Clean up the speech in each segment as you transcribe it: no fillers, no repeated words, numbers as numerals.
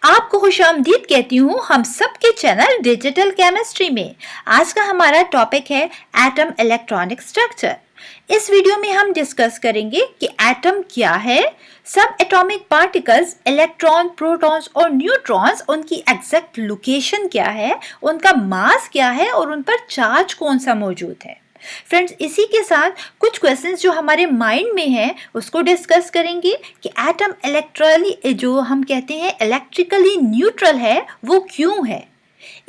आपको खुशामदीद कहती हूँ हम सबके चैनल डिजिटल केमिस्ट्री में। आज का हमारा टॉपिक है एटम इलेक्ट्रॉनिक स्ट्रक्चर। इस वीडियो में हम डिस्कस करेंगे कि एटम क्या है, सब एटॉमिक पार्टिकल्स, इलेक्ट्रॉन, प्रोटॉन्स और न्यूट्रॉन्स, उनकी एग्जैक्ट लोकेशन क्या है, उनका मास क्या है और उन पर चार्ज कौन सा मौजूद है। फ्रेंड्स, इसी के साथ कुछ क्वेश्चंस जो हमारे माइंड में हैं उसको डिस्कस करेंगे कि एटम इलेक्ट्रली जो हम कहते हैं इलेक्ट्रिकली न्यूट्रल है वो क्यों है।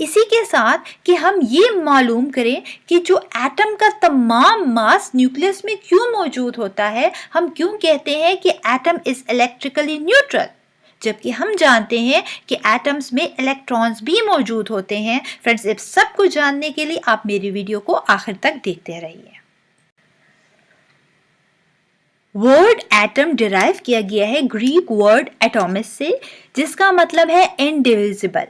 इसी के साथ कि हम ये मालूम करें कि जो एटम का तमाम मास न्यूक्लियस में क्यों मौजूद होता है, हम क्यों कहते हैं कि एटम इज इलेक्ट्रिकली न्यूट्रल, जबकि हम जानते हैं कि एटम्स में इलेक्ट्रॉन्स भी मौजूद होते हैं। फ्रेंड्स, इस सब को जानने के लिए आप मेरी वीडियो को आखिर तक देखते रहिए। वर्ड एटम डिराइव किया गया है ग्रीक वर्ड एटॉमिस से, जिसका मतलब है इनडिविजिबल,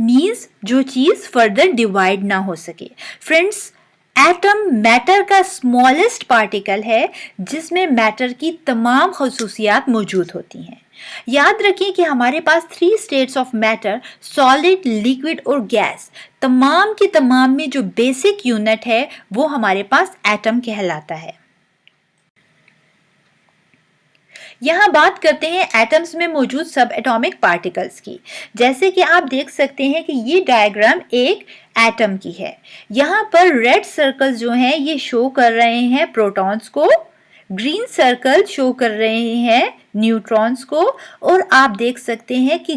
मींस जो चीज फर्दर डिवाइड ना हो सके। फ्रेंड्स, एटम मैटर का स्मॉलेस्ट पार्टिकल है जिसमें मैटर की तमाम खसूसियात मौजूद होती हैं। याद रखिए कि हमारे पास 3 states of matter, solid, liquid और गैस, तमाम की तमाम में जो बेसिक यूनिट है वो हमारे पास एटम कहलाता है। यहाँ बात करते हैं एटम्स में मौजूद सब एटॉमिक पार्टिकल्स की। जैसे कि आप देख सकते हैं कि ये डायग्राम एक एटम की है। यहाँ पर रेड सर्कल्स जो हैं ये शो कर रहे हैं प्रोटॉन्स को, ग्रीन सर्कल शो कर रहे हैं न्यूट्रॉन्स को, और आप देख सकते हैं कि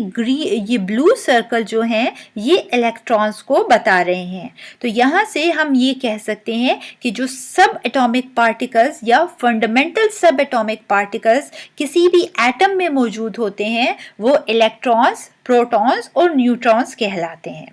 ये ब्लू सर्कल जो हैं ये इलेक्ट्रॉन्स को बता रहे हैं। तो यहाँ से हम ये कह सकते हैं कि जो सब एटॉमिक पार्टिकल्स या फंडामेंटल सब एटॉमिक पार्टिकल्स किसी भी एटम में मौजूद होते हैं वो इलेक्ट्रॉन्स, प्रोटॉन्स और न्यूट्रॉन्स कहलाते हैं।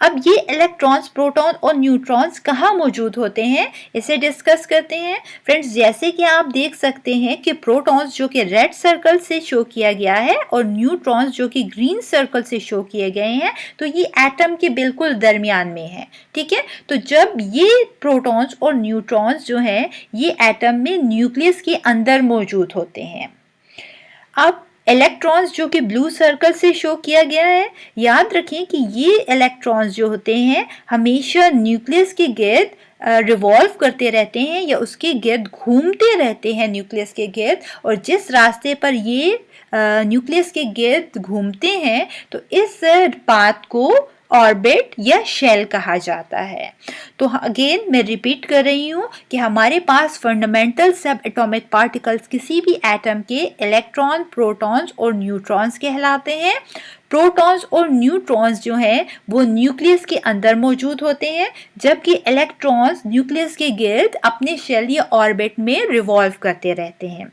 अब ये इलेक्ट्रॉन्स, प्रोटॉन और न्यूट्रॉन्स कहाँ मौजूद होते हैं इसे डिस्कस करते हैं। फ्रेंड्स, जैसे कि आप देख सकते हैं कि प्रोटॉन्स जो कि रेड सर्कल से शो किया गया है और न्यूट्रॉन्स जो कि ग्रीन सर्कल से शो किए गए हैं, तो ये एटम के बिल्कुल दरमियान में है। ठीक है, तो जब ये प्रोटॉन्स और न्यूट्रॉन्स जो हैं ये एटम में न्यूक्लियस के अंदर मौजूद होते हैं। अब इलेक्ट्रॉन्स जो कि ब्लू सर्कल से शो किया गया है, याद रखें कि ये इलेक्ट्रॉन्स जो होते हैं हमेशा न्यूक्लियस के गिर्द रिवॉल्व करते रहते हैं या उसके गिर्द घूमते रहते हैं न्यूक्लियस के गिर्द, और जिस रास्ते पर ये न्यूक्लियस के गिर्द घूमते हैं तो इस पाथ को ऑर्बिट या शेल कहा जाता है। तो अगेन मैं रिपीट कर रही हूँ कि हमारे पास फंडामेंटल सब एटॉमिक पार्टिकल्स किसी भी एटम के इलेक्ट्रॉन, प्रोटॉन्स और न्यूट्रॉन्स कहलाते हैं। प्रोटॉन्स और न्यूट्रॉन्स जो हैं वो न्यूक्लियस के अंदर मौजूद होते हैं, जबकि इलेक्ट्रॉन्स न्यूक्लियस के गिर्द अपने शेल या ऑर्बिट में रिवॉल्व करते रहते हैं।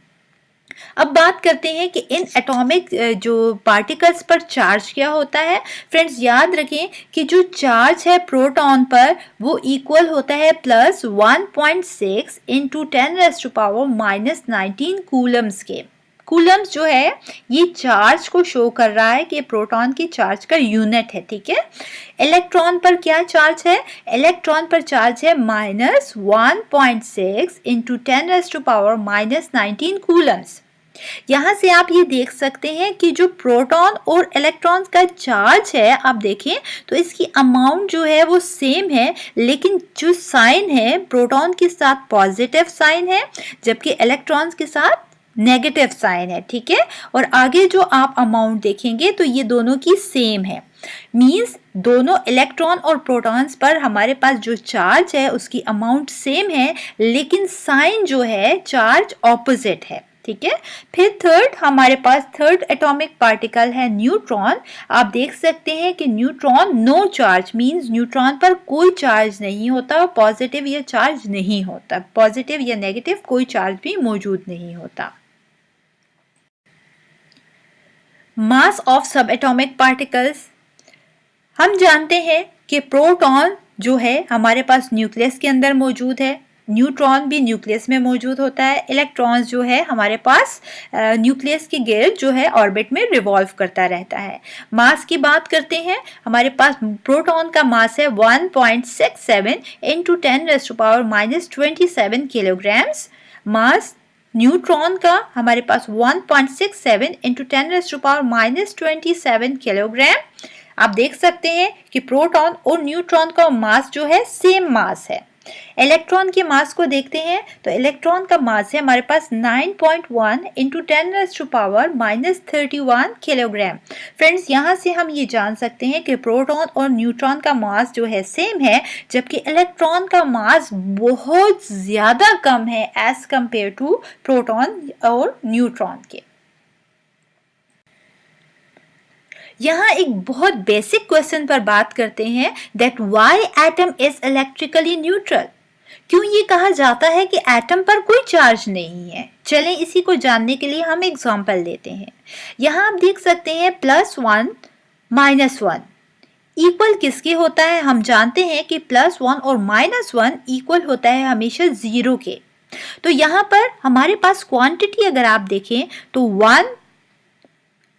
अब बात करते हैं कि इन एटॉमिक जो पार्टिकल्स पर चार्ज क्या होता है। फ्रेंड्स, याद रखें कि जो चार्ज है प्रोटॉन पर वो इक्वल होता है प्लस 1.6 इंटू 10⁻⁻19 कूलम्स के। कूलम्स जो है ये चार्ज को शो कर रहा है कि प्रोटॉन की चार्ज का यूनिट है। ठीक है, इलेक्ट्रॉन पर क्या चार्ज है? इलेक्ट्रॉन पर चार्ज है -1.6 इंटू 10⁻⁻19 कूलम्स। यहाँ से आप ये देख सकते हैं कि जो प्रोटॉन और इलेक्ट्रॉन का चार्ज है, आप देखें तो इसकी अमाउंट जो है वो सेम है, लेकिन जो साइन है प्रोटॉन के साथ पॉजिटिव साइन है जबकि इलेक्ट्रॉन्स के साथ नेगेटिव साइन है। ठीक है, और आगे जो आप अमाउंट देखेंगे तो ये दोनों की सेम है, मींस दोनों इलेक्ट्रॉन और प्रोटॉन्स पर हमारे पास जो चार्ज है उसकी अमाउंट सेम है, लेकिन साइन जो है चार्ज ऑपोजिट है। ठीक है, फिर हमारे पास थर्ड एटॉमिक पार्टिकल है न्यूट्रॉन। आप देख सकते हैं कि neutron no charge, means neutron पर कोई चार्ज नहीं होता, पॉजिटिव या चार्ज नहीं होता, पॉजिटिव या नेगेटिव कोई चार्ज भी मौजूद नहीं होता। मास ऑफ सब एटॉमिक पार्टिकल्स, हम जानते हैं कि प्रोटॉन जो है हमारे पास न्यूक्लियस के अंदर मौजूद है, न्यूट्रॉन भी न्यूक्लियस में मौजूद होता है, इलेक्ट्रॉन्स जो है हमारे पास न्यूक्लियस के गिर्द जो है ऑर्बिट में रिवॉल्व करता रहता है। मास की बात करते हैं, हमारे पास प्रोटॉन का मास है 1.67 इंटू 10⁻⁻27 किलोग्राम्स। मास न्यूट्रॉन का हमारे पास 1.67 इंटू 10⁻⁻27 किलोग्राम। आप देख सकते हैं कि प्रोटॉन और न्यूट्रॉन का मास जो है सेम मास है। इलेक्ट्रॉन के मास को देखते हैं तो इलेक्ट्रॉन का मास है हमारे पास 9.1 इंटू 10⁻31 किलोग्राम। फ्रेंड्स, यहाँ से हम ये जान सकते हैं कि प्रोटॉन और न्यूट्रॉन का मास जो है सेम है, जबकि इलेक्ट्रॉन का मास बहुत ज़्यादा कम है एज कंपेयर टू प्रोटॉन और न्यूट्रॉन के। यहाँ एक बहुत बेसिक क्वेश्चन पर बात करते हैं that why atom is electrically neutral. क्यों ये कहा जाता है कि एटम पर कोई चार्ज नहीं है? चलें इसी को जानने के लिए हम एग्जांपल लेते हैं। यहाँ आप देख सकते हैं +1 -1 इक्वल किसके होता है? हम जानते हैं कि +1 और -1 इक्वल होता है हमेशा 0 के। तो यहाँ पर हमारे पास क्वांटिटी अगर आप देखें तो 1,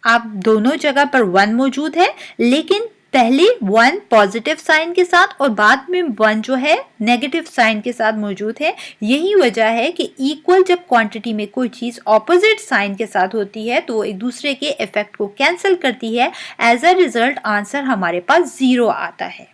आप दोनों जगह पर 1 मौजूद है, लेकिन पहले 1 पॉजिटिव साइन के साथ और बाद में 1 जो है नेगेटिव साइन के साथ मौजूद है। यही वजह है कि इक्वल जब क्वांटिटी में कोई चीज़ ऑपोजिट साइन के साथ होती है तो वो एक दूसरे के इफेक्ट को कैंसिल करती है। एज अ रिजल्ट आंसर हमारे पास 0 आता है।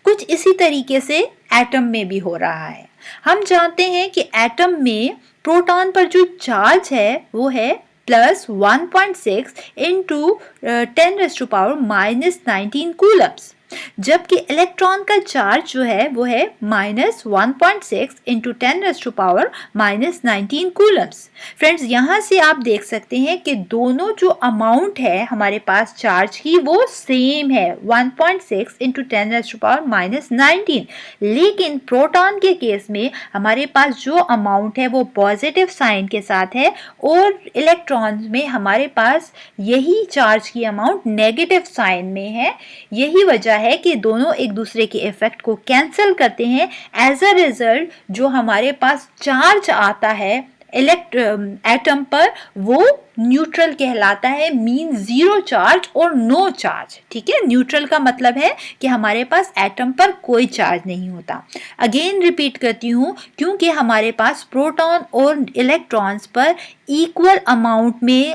कुछ इसी तरीके से एटम में भी हो रहा है। हम जानते हैं कि एटम में प्रोटॉन पर जो चार्ज है वो है +1.6 इंटू 10⁻⁻19 कूलम्स, जबकि इलेक्ट्रॉन का चार्ज जो है वो है -1.6 इंटू 10⁻⁻19 कूलम्स। फ्रेंड्स, यहाँ से आप देख सकते हैं कि दोनों जो अमाउंट है हमारे पास चार्ज की वो सेम है 1.6 इंटू 10⁻⁻19, लेकिन प्रोटॉन के केस में हमारे पास जो अमाउंट है वो पॉजिटिव साइन के साथ है और इलेक्ट्रॉन में हमारे पास यही चार्ज की अमाउंट नेगेटिव साइन में है। यही वजह है कि दोनों एक दूसरे के इफेक्ट को कैंसिल करते हैं। एज अ रिजल्ट जो हमारे पास चार्ज आता है एटम पर वो न्यूट्रल कहलाता है, मीन 0 चार्ज और नो चार्ज। ठीक है, न्यूट्रल का मतलब है कि हमारे पास एटम पर कोई चार्ज नहीं होता। अगेन रिपीट करती हूँ, क्योंकि हमारे पास प्रोटॉन और इलेक्ट्रॉन्स पर इक्वल अमाउंट में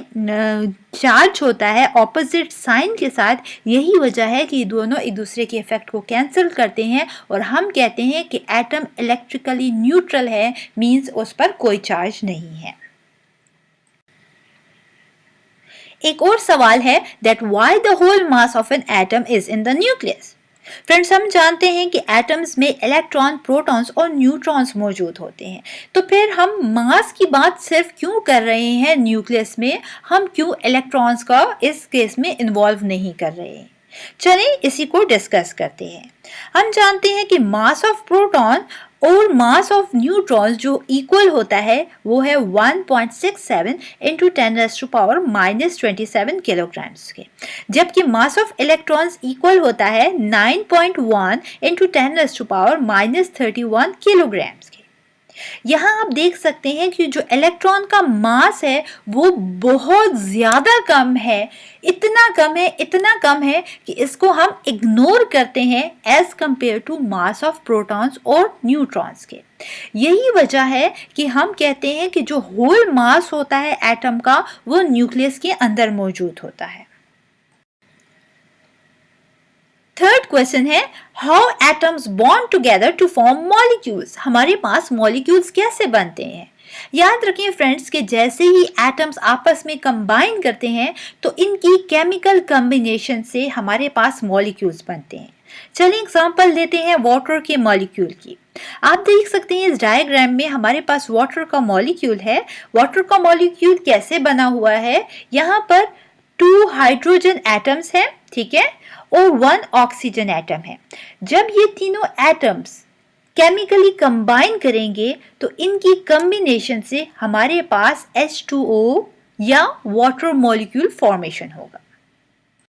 चार्ज होता है ऑपोजिट साइन के साथ। यही वजह है कि दोनों एक दूसरे के इफेक्ट को कैंसिल करते हैं और हम कहते हैं कि एटम इलेक्ट्रिकली न्यूट्रल है, मीन्स उस पर कोई चार्ज नहीं है। एक और सवाल है that why the whole mass of an atom is in the nucleus. Friends, हम जानते हैं कि एटम्स में इलेक्ट्रॉन, प्रोटॉन्स और न्यूट्रॉन्स मौजूद होते हैं, तो फिर हम मास की बात सिर्फ क्यों कर रहे हैं न्यूक्लियस में? हम क्यों इलेक्ट्रॉन्स का इस केस में इन्वॉल्व नहीं कर रहे हैं? चलिए इसी को डिस्कस करते हैं। हम जानते हैं कि मास ऑफ प्रोटॉन और मास ऑफ न्यूट्रॉन्स जो इक्वल होता है वो है 1.67 इंटू 10⁻⁻27 किलोग्राम्स के, जबकि मास ऑफ इलेक्ट्रॉन्स इक्वल होता है 9.1 इंटू 10⁻31 किलोग्राम्स के। यहाँ आप देख सकते हैं कि जो इलेक्ट्रॉन का मास है वो बहुत ज़्यादा कम है। इतना कम है कि इसको हम इग्नोर करते हैं as compare to mass of protons और न्यूट्रॉन्स के। यही वजह है कि हम कहते हैं कि जो होल मास होता है एटम का वो न्यूक्लियस के अंदर मौजूद होता है। थर्ड क्वेश्चन है how atoms bond together to form molecules. हमारे पास मॉलिक्यूल्स कैसे बनते हैं? याद रखिए फ्रेंड्स कि जैसे ही एटम्स आपस में कंबाइन करते हैं तो इनकी केमिकल कॉम्बिनेशन से हमारे पास मॉलिक्यूल्स बनते हैं। चलिए एग्जांपल लेते हैं वाटर के मॉलिक्यूल की। आप देख सकते हैं इस डायग्राम में हमारे पास वाटर का मॉलिक्यूल है। वाटर का मॉलिक्यूल कैसे बना हुआ है? यहाँ पर 2 हाइड्रोजन एटम्स हैं, ठीक है, और 1 ऑक्सीजन एटम है। जब ये तीनों एटम्स केमिकली कंबाइन करेंगे तो इनकी कॉम्बिनेशन से हमारे पास H2O या वाटर मॉलिक्यूल फॉर्मेशन होगा।